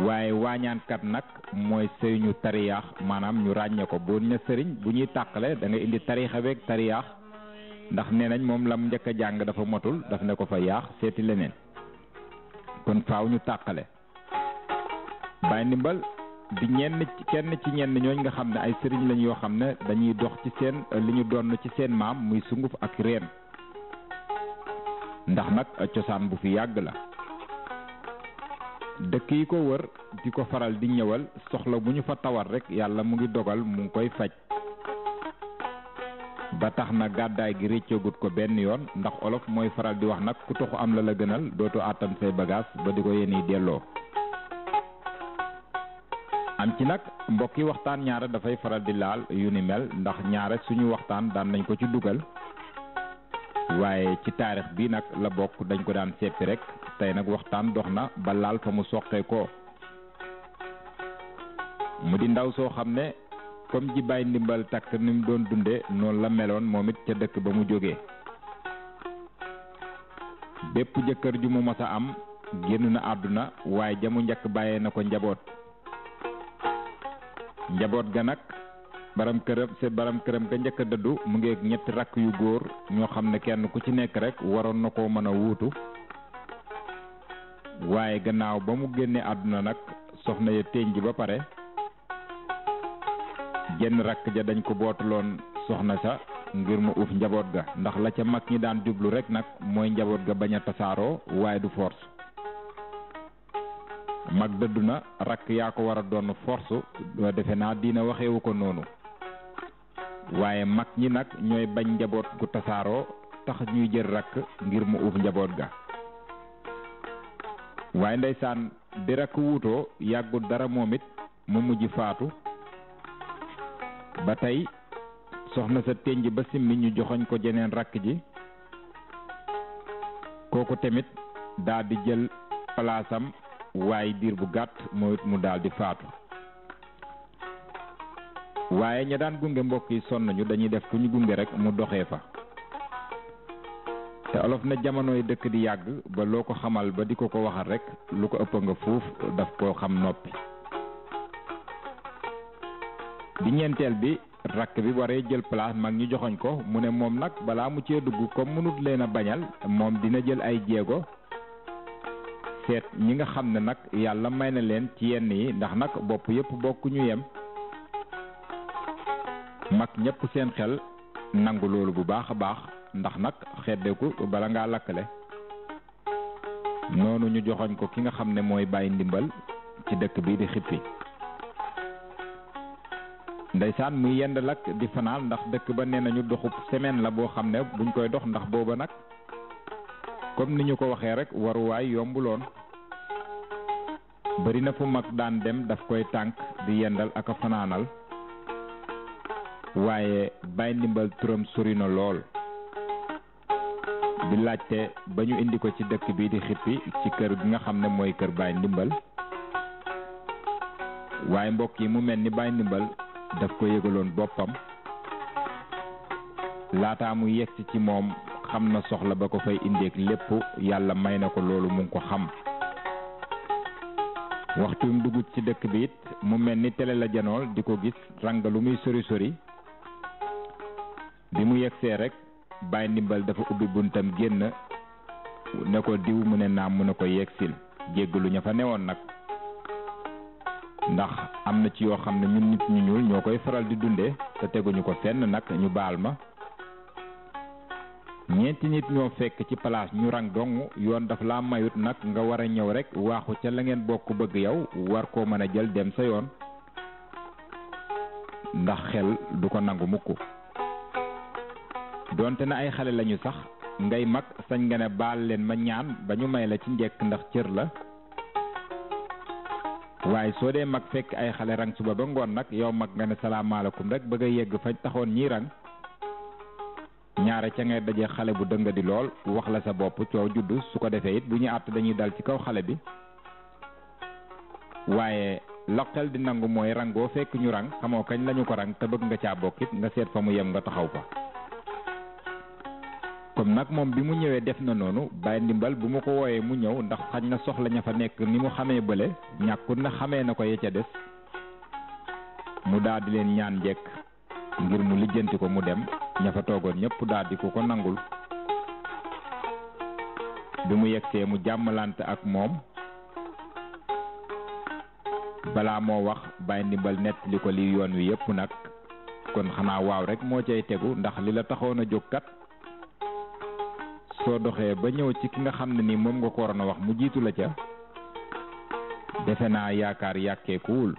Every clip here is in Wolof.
waaye waañaankat nag mooy sëriñu tariyaax maanaam ñu ràññee ko bu ne sëriñ bu ñuy tàqale da nga indi tariixa beeg tariyaax ndax nee nañ moom lam njëkk a jàng dafa motul daf ne ko fa yaax seeti leneen kon faaw ñu tàqale. Baay Ndimbal di kenn ci ñenn ñooñ nga xam ne ay sëriñ lañ yoo xam ne dañuy dox ci seen li ñu doon ci seen maam muy sunguf ak reen ndax nag cosaan bu fi yàgg la. dëkk yi ko wër di ko faral di ñëwal soxla bu ñu fa tawal rek yàlla mu ngi dogal mu ngi koy faj ba tax na gàddaay gi réccoogut ko benn yoon ndax olof mooy faral di wax nag ku toxu am la gënal dootu àttan say bagage ba di ko yéen delloo. am ci nag mbokk yi waxtaan ñaare dafay faral di laal yu ni mel ndax ñaare suñu waxtaan daan nañ ko ci dugal waaye ci taarix bi nag la bokk dañ ko daan seppi rek tey nag waxtaan dox na ba laal fa mu soqee ko mu di ndaw soo xam ne comme ji Baay Ndimbal takk ni mu doon dunde noonu la meloon moom it ca dëkk ba mu jógee bépp jëkkër ju mu mos a am génn na àdduna waaye jamu njëkk bàyyee na ko njaboot ga nag baram këram ka njëkk a dëddu mu ngi ak ñetti rakk yu góor ñoo xam ne kenn ku ci nekk rek waroon na koo mën a wuutu waaye gannaaw ba mu génnee àdduna nag soxna ya teeñ ji ba pare jenn rakk ja dañ ko bootaloon soxna sa ngir mu uuf njaboot ga ndax la ca mag ñi daan jublu rek nag mooy njaboot ga bañ a tasaaroo waaye du force mag dëddu na rakk yaa ko war a doon force defe naa diina waxewu ko noonu waaye mag ñi nag ñooy bañ njaboot gu tasaaroo tax ñuy jël rakk ngir mu uuf njaboot ga waaye ndeysaan bi rakk wuutoo yàggul dara moom it mu mujj faatu ba tey soxna sa ténj ba simmi ñu joxoñ ko jeneen rakk ji kooku tamit daal di jël palaasam waaye diir bu gàtt moo it mu daal di faatu waaye ña daan gunge mbokk yi sonn nañu dañuy def ku ñu gunge rek mu doxee fa te olof na jamonoy dëkk di yàgg ba loo ko xamal ba di ko waxal rek lu ko ëpp nga fuuf daf koo xam noppi. bi ñeenteel bi rakk bi waree jël place mag ñu joxoñ ko mu ne moom nag balaa mu cee dugg comme mënut leen a bañal moom dina jël ay jéego seet ñi nga xam ne nag yàlla may na leen ci yenn yi ndax nag bopp yépp bokku ñu yem mag ñépp seen xel nangu loolu bu baax a baax ndax nag xeddeeku bala ngaa lakkale noonu ñu joxoñ ko ki nga xam ne mooy Baay Ndimbal ci dëkk bii di Xippi ndeysaan muy yend lak di fanaan ndax dëkk ba nee nañu doxub semaine la boo xam ne buñ koy dox ndax booba nag comme ni ñu ko waxee rek waruwaay yombuloon bari na fu mag daan dem daf koy tànk di yendal ak a fanaanal waaye Baay Ndimbal turam sori na lool di laajte ba ñu indi ko ci dëkk bii di Xippi ci kër gi nga xam ne mooy kër Baay Ndimbal waaye mbokk yi mu mel ni Baay Ndimbal daf ko yëgaloon boppam laataa mu yegsi ci moom xam na soxla ba ko fay indeek lépp yàlla may na ko loolu mu ngi ko xam waxtu mu dugg ci dëkk bi it mu mel ni tele la janool di ko gis ranga lu muy sori sori bi mu yegsee rek Baay Ndimbal dafa ubbi buntam génn ne ko diw mu ne naam mu ne ko yegsil jéggalu ña fa newoon nag ndax am na ci yoo xam ne ñun nit ñu ñuul ñoo koy faral di dundee te teguñu ko fenn nag ñu baal ma ñeenti nit ñoo fekk ci place ñu rang dong yoon daf laa mayut nag nga war a ñëw rek waaxu ca la ngeen bokk bëgg yow war koo mën a jël dem sa yoon ndax xel du ko nangu mukk donte na ay xale lañu sax ngay mag sañ nga ne baal leen ma ñaan ba ñu may la ci njekk ndax cër la waaye soo dee mag fekk ay xale rang suba ba ngoon nag yow mag nga ne salaamaaleykum rek bëgg a yegg fa taxoon ñii rang ñaare ca ngay daje xale bu dëng di lool wax la sa bopp coow juddu su ko defee it bu ñu àtt dañuy dal ci kaw xale bi waaye loxel di nangu mooy rangoo fekk ñu rang xamoo kañ lañu ko rang te bëgg nga caa bokkit nga seet fa mu yem nga taxaw fa comme nag moom bi mu ñëwee def na noonu Baye Ndimbal bu ma ko wooyee mu ñëw ndax xañ na soxla ña fa nekk ni mu xamee bële ñàkkul na xamee na ko ya ca des mu daal di leen ñaan njekk ngir mu lijjanti ko mu dem ña fa toogoon ñëpp daal di ko nangul bi mu yegsee mu jàmmalante ak moom balaa moo wax Baye Ndimbal nettali ko li yoon wi yëpp nag kon xanaa waaw rek moo cay tegu ndax li la taxoon a jóg kat soo doxee ba ñëw ci ki nga xam ne ni moom nga ko waroon a wax mu jiitu la ca defe naa yaakaar yàkkeekuwul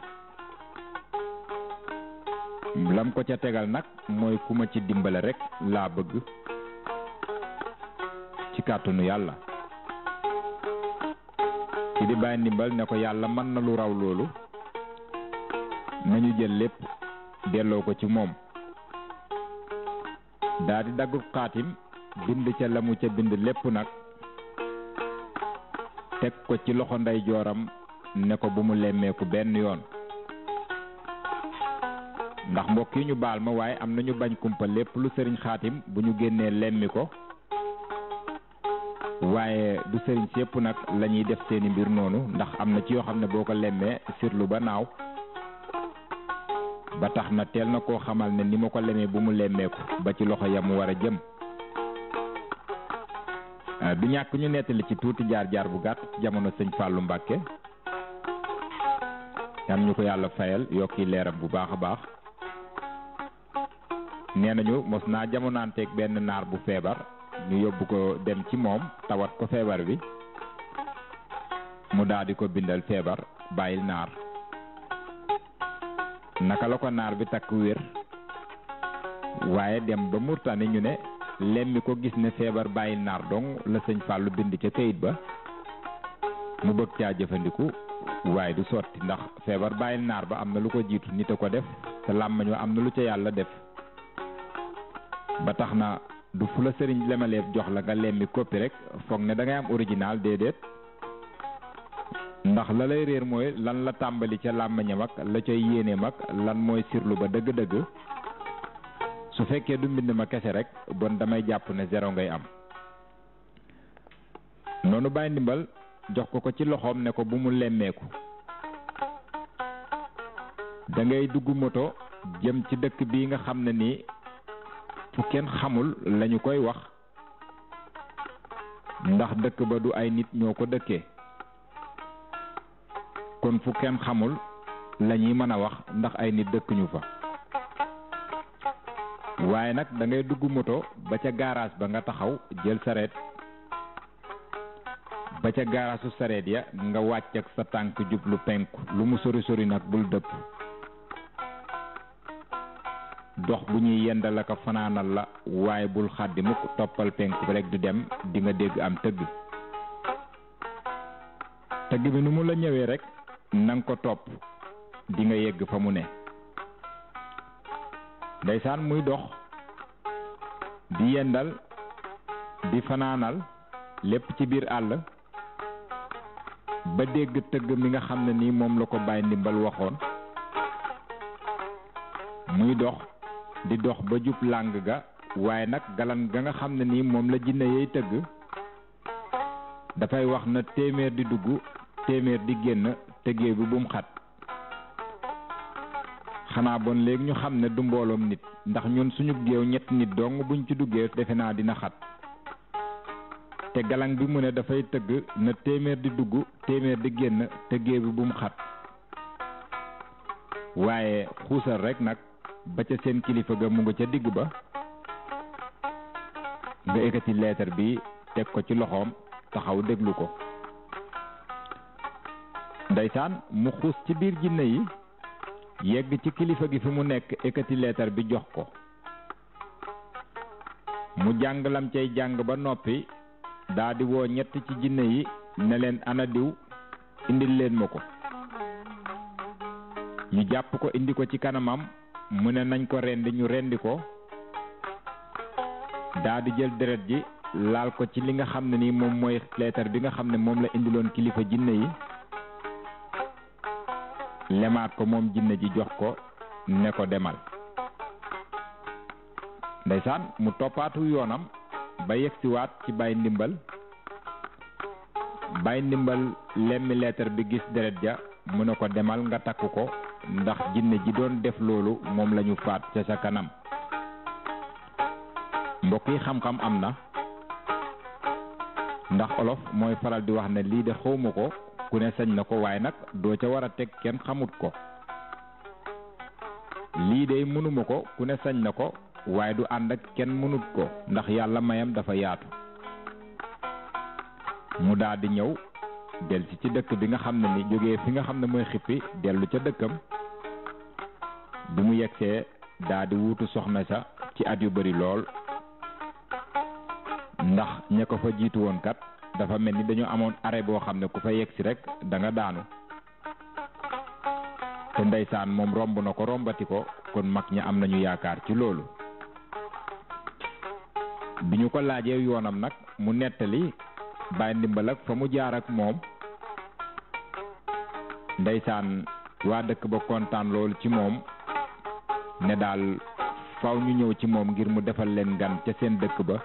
lam ko ca tegal nag mooy ku ma ci dimbale rek laa bëgg ci kàttanu yàlla ci di Baye Ndimbal ne ko yàlla mën na lu raw loolu nañu jël lépp delloo ko ci moom daa di daggu xaatim bind ca la mu ca bind lépp nag teg ko ci loxo ndey jooram ne ko bu mu lemmeeku benn yoon ndax mbokk yi ñu baal ma waaye am nañu bañ kumpa lépp lu sëriñ xaatim bu ñu génnee lemmi ko waaye du sëriñ sépp nag la ñuy def seeni mbir noonu ndax am na ci yoo xam ne boo ko lemmee sirlu ba naaw ba tax na teel na koo xamal ne ni ma ko lemee bu mu lemmeeku ba ci loxo ya mu war a jëm bi ñàkk ñu nettali ci tuuti jaar-jaar bu gàtt jamono sëñ Fallou Mbacké am ñu ko yàlla fayal yokki leeram bu baax a baax nee nañu mos naa jamonaanteeg benn naar bu feebar ñu yóbbu ko dem ci moom tawat ko feebar bi mu daal di ko bindal feebar bàyyil naar naka la ko naar bi takk wér waaye dem ba Murtani ñu ne lemmi ko gis ne feebar bàyyil naar dong la sëñ Fallou bind ca kayit ba mu bëgg caa jëfandiku waaye du sotti ndax feebar bàyyil naar ba am na lu ko jiitu nit a ko def te làmmañ wa am na lu ca yàlla def ba tax na du fu la sëriñ lemaleeb jox la nga lemmi copie rek foog ne da ngay am original déedéet ndax la lay réer mooy lan la tàmbali ca làmmañam ak la cay yéeneem ak lan mooy sirlu ba dëgg-dëgg su fekkee du mbind ma kese rek bon damay jàpp ne zéro ngay am noonu Baye Ndimbal jox ko ci loxoom ne ko bu mu lemmeeku da ngay dugg moto jëm ci dëkk bii nga xam ne nii fu kenn xamul lañu koy wax ndax dëkk ba du ay nit ñoo ko dëkkee kon fu kenn xamul lañuy mën a wax ndax ay nit dëkkuñu fa waaye nag da ngay dugg moto ba ca garage ba nga taxaw jël sareet ba ca gaaraasu sareet ya nga wàcc ak sa tànk jublu penku lu mu sori sori nag bul dëpp dox bu ñuy yendal ak fanaanal la waaye bul xàddi mukk toppal penku rek du dem di nga dégg am tëgg bi nu mu la ñëwee rek nanga ko topp di nga yegg fa mu ne ndeysaan muy dox di yendal di fanaanal lépp ci biir àll ba dégg tëgg mi nga xam ne nii moom la ko Baye Ndimbal waxoon muy dox di dox ba jub làng ga waaye nag galan ga nga xam ne nii moom la jinne yey tëgg dafay wax na téeméer di dugg téeméer di génn tëggee bi bum xat xanaa bon léegi ñu xam ne du mbooloom nit ndax ñun suñu géew ñett nit dong buñ ci duggee defe naa dina xat te galang bi mu ne dafay tëgg na téeméer di dugg téeméer di génn tëggee bi bum xat waaye xuusal rek nag ba ca seen kilifa ga mu nga ca digg ba nga ekkati leetar bi teg ko ci loxoom taxaw déglu ko ndeysaan mu xuus ci biir jinne yi yegg ci kilifa gi fi mu nekk ekkati leetar bi jox ko mu jàng lam cay jàng ba noppi daa di woo ñett ci jinne yi ne leen ana diw indil leen ma ko ñu jàpp ko indi ko ci kanamam mu ne nañ ko rendi ñu rendi ko daa di jël deret ji laal ko ci li nga xam ne ni moom mooy leetar bi nga xam ne moom la indiloon kilifa jinne yi lemaat ko moom jinne ji jox ko ne ko demal ndeysaan mu toppaatu yoonam ba yegsiwaat ci Baye Ndimbal. Baye Ndimbal lemmi lettre bi gis deret ja mu ne ko demal nga takk ko ndax jinne ji doon def loolu moom lañu faat ca sa kanam. mbokk yi xam-xam am na ndax olof mooy faral di wax ne lii de xawma ko ku ne sañ na ko waaye nag doo ca war a teg kenn xamut ko. lii de mënuma ko ku ne sañ na ko waaye du ànd ak kenn mënut ko ndax yàlla mayam dafa yaatu. mu daal di ñëw del ci dëkk bi nga xam ne ni jógee fi nga xam ne mooy xippi dellu ca dëkkam. bi mu yegsee daal di wuutu soxna sa ci at yu bari lool ndax ña ko fa jiitu woon kat dafa mel ni dañoo amoon arrêt boo xam ne ku fa yegsi rek da nga daanu. te ndeysaan moom romb na ko rombati ko kon mag ña am nañu yaakaar ci loolu. bi ñu ko laajee yoonam nag mu nettali Baye Ndimbal ak fa mu jaar ak moom. ndeysaan waa dëkk ba kontaan loolu ci moom ne daal faw ñu ñëw ci moom ngir mu defal leen gan ca seen dëkk ba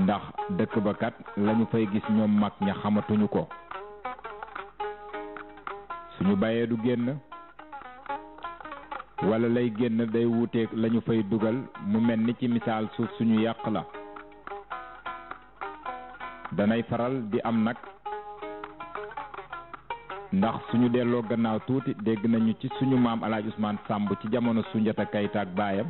ndax dëkk ba kat lañu fay gis ñoom mag ña xamatuñu ko. suñu bayee du génn wala lay génn day wuuteeg lañu fay dugal mu mel ni ci misaal suuf suñu yàq la. danay faral di am nag ndax suñu delloo gannaaw tuuti dégg nañu ci suñu maam El Hadj Ousmane Samb ci jamono Sunjata Kayta ak baayam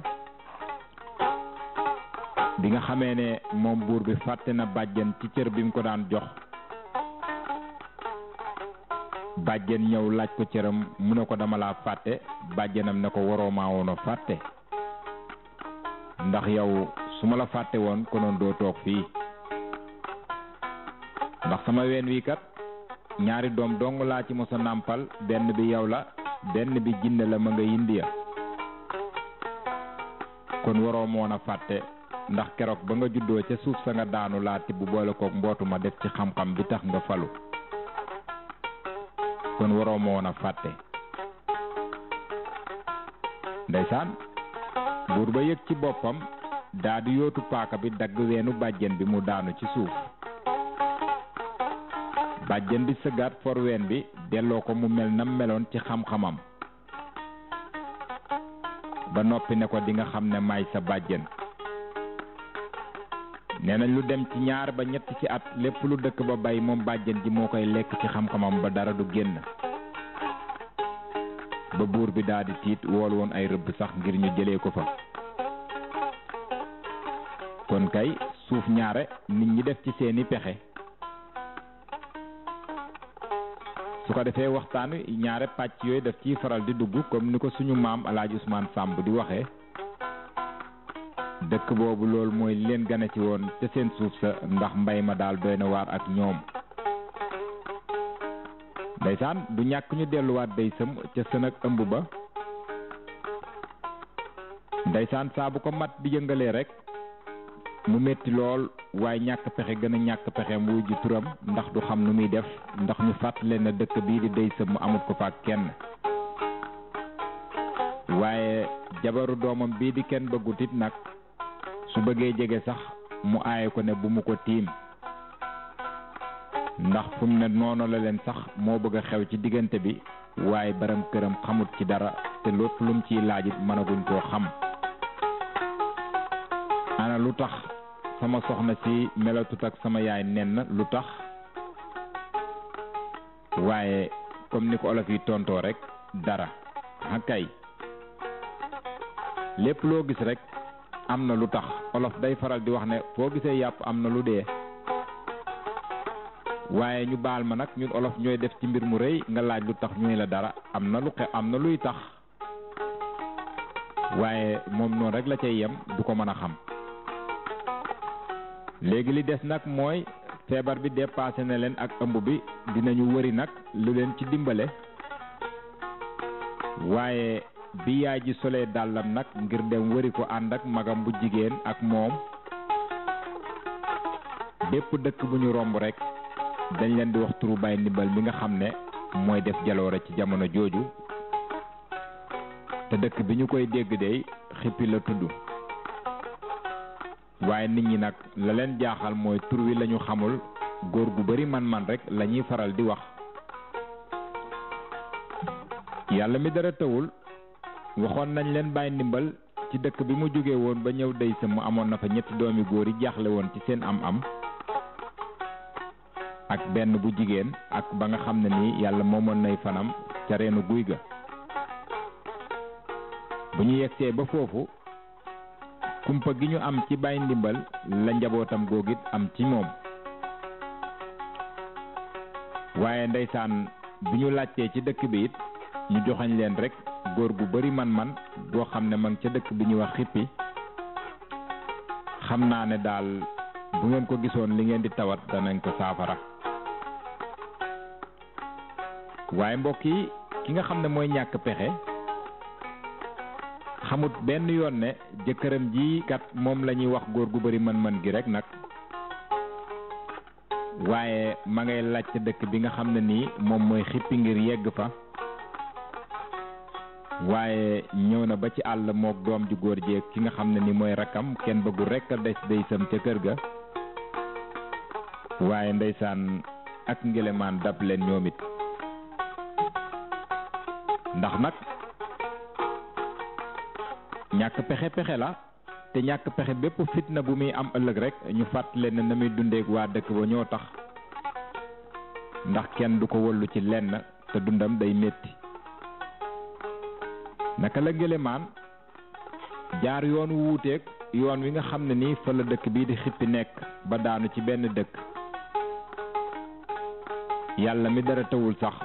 bi nga xamee ne moom buur bi fàtte na bàjjen ci cër bi mu ko daan jox. bàjjen ñëw laaj ko cëram mu ne ko dama laa fàtte bàjjenam ne ko waroo maa woon a fàtte ndax yow su ma la fàtte woon konoon doo toog fii ndax sama ween wi kat ñaari doom dong laa ci mos a nàmpal benn bi yow la benn bi jinne la ma nga India kon waroo moon a fàtte ndax keroog ba nga juddoo ca suuf sa nga daanu laa tibb boole koog mbootu ma def ci xam-xam bi tax nga falu kon waroo moon a fàtte. ndeysaan buur ba yëg ci boppam daa di yootu paaka bi dagg weenu bàjjen bi mu daanu ci suuf. bàjjen bi sëggaat for ween bi delloo ko mu mel na meloon ci xam-xamam ba noppi ne ko di nga xam ne may sa bàjjen. nee nañ lu dem ci 2 ba 3 ci at lépp lu dëkk ba bay moom bàjjen ji moo koy lekk ci xam-xamam ba dara du génn. ba buur bi daal di tiit wool woon ay rëbb sax ngir ñu jëlee ko fa. kon kay suuf ñaare nit ñi def ci seeni pexe. su ko defee waxtaan ñaare pàcc yooyu daf ciy faral di dugg comme ni ko suñu maam El Hadj Ousmane Samb di waxee. dëkk boobu loolu mooy leen gane ci woon ca seen suuf sa ndax mbay ma daal doy na waar ak ñoom. ndeysaan du ñàkk ñu delluwaat day sëm ca sën ak ëmb ba. ndeysaan saa bu ko mat bi yëngalee rek mu metti lool waaye ñàkk pexe gën a ñàkk pexeem wuy ji turam ndax du xam nu muy def ndax ñu fàttale na dëkk bii di day sëm mu amut ko fa kenn. waaye jabaru doomam bii di kenn bëggut it nag su bëggee jege sax mu aaye ko ne bu mu ko tiim ndax fu mu ne noonu la leen sax moo bëgg a xew ci diggante bi waaye baram këram xamut ci dara te lépp lum ciy laajit mënaguñ koo xam. ana lu tax sama soxna si melatut ak sama yaay nen lu tax waaye comme ni ko olof yi tontoo rek dara kay lépp loo gis rek am na lu tax olof day faral di wax ne foo gisee yàpp am na lu dee. waaye ñu baal ma nag ñun olof ñooy def ci mbir mu rëy nga laaj lu tax ñuy la dara am na lu am na luy tax waaye moom noonu rek la cay yem du ko mën a xam. léegi li des nag mooy feebar bi dépassé na leen ak ëmb bi dinañu wëri nag lu leen ci dimbale. waaye bi yaay ji solee dàllam nag ngir dem wëri ko ànd ak magam bu jigéen ak moom bépp dëkk bu ñu romb rek dañ leen di wax turu Baye Ndimbal mi nga xam ne mooy def jaloore ci jamono jooju te dëkk bi ñu koy dégg dey xippi la tudd. waaye nit ñi nag la leen jaaxal mooy tur wi lañu xamul góor gu bari man-man rek lañuy faral di wax. yàlla mi dara tawul waxoon nañ leen Baye Ndimbal ci dëkk bi mu jóge woon ba ñëw dey sa mu amoon na fa ñetti doomi góor yi jaaxle woon ci seen am-am ak benn bu jigéen ak ba nga xam ne nii yàlla moomoon nay fanam ca reenu guy ga. bu ñu yegsee ba foofu kumpa gi ñu am ci Baye Ndimbal la njabootam googit am ci moom. waaye ndeysaan bi ñu laajtee ci dëkk bi it ñu joxañ leen rek góor gu bari man-man boo xam ne ma ngi ca dëkk bi ñuy wax xippi. xam naa ne daal bu ngeen ko gisoon li ngeen di tawat danañ ko saafara. waaye mbokk yi ki nga xam ne mooy ñàkk pexe xamut benn yoon ne jëkkëram ji kat moom la ñuy wax góor gu bari man-man gi rek nag. waaye ma ngay laaj dëkk bi nga xam ne nii moom mooy xippi ngir yegg fa. waaye ñëw na ba ci àll mook doom ju góor jeeg ki nga xam ne ni mooy rakkam kenn bëggul rekk a des day sam ca kër ga. waaye ndeysaan ak ngelemaan dab leen ñoom it. ndax nag ñàkk pexe la te ñàkk pexe bépp fitna bu muy am ëllëg rek ñu fàttale ne na muy dundeek waa dëkk ba ñoo tax. ndax kenn du ko wollu ci lenn te dundam day metti. naka la ngelemaan jaar yoon wu wuuteeg yoon wi nga xam ne nii fa la dëkk bii di xippi nekk ba daanu ci benn dëkk. yàlla mi dara tawul sax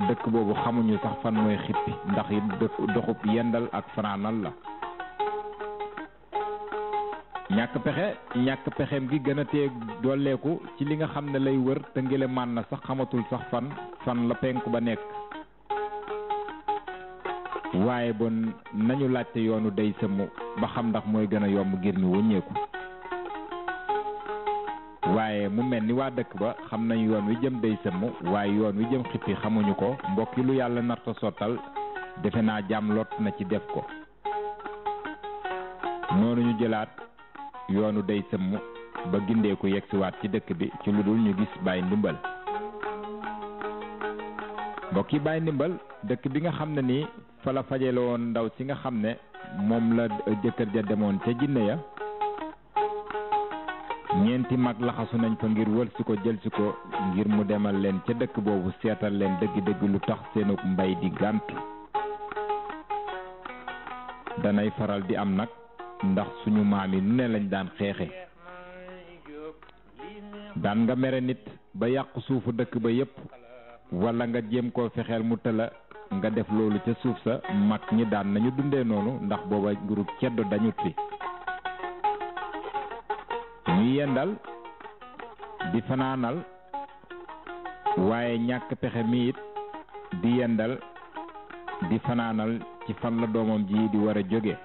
dëkk boobu xamuñu sax fan mooy xippi ndax it doxub yendal ak fanaanal la. ñàkk pexem gi gën a tee dolleeku ci li nga xam ne lay wër te ngelemaan na sax xamatul sax fan la penku ba nekk. waaye bon nañu laajte yoonu dey sëmm ba xam ndax mooy gën a yomb ngir ñu wëññeeku. waaye mu mel ni waa dëkk ba xam nañu yoon wi jëm dey sëmm waaye yoon wi jëm xippi xamuñu ko. mbokki lu yàlla narta sottal defe naa jàmm lot na ci def ko. noonu ñu jëlaat yoonu dey sëmm ba gindeeku yegsiwaat ci dëkk bi ci lu dul ñu gis Baye Ndimbal. mbokki Baye Ndimbal dëkk bi nga xam ne nii fa la fajale woon ndaw si nga xam ne moom la jëkkër ja demoon ca jinne ya. ñeenti mag laxasu nañ fa ngir wër si ko jël si ko ngir mu demal leen ca dëkk boobu seetal leen dëgg-dëgg lu tax seenu mbay di gàntu. danay faral di am nag ndax suñu maam yi nu ne lañ daan xeexe. daan nga mere nit ba yàq suufu dëkk ba yépp wala nga jéem koo fexeel mu tëla nga def loolu ca suuf sa. mag ñi daan nañu dundee noonu ndax booba nguru ceddo dañut fi. ñuy yendal di fanaanal waaye ñàkk pexe mi it di yendal di fanaanal ci fan la doomam ji di war a jóge.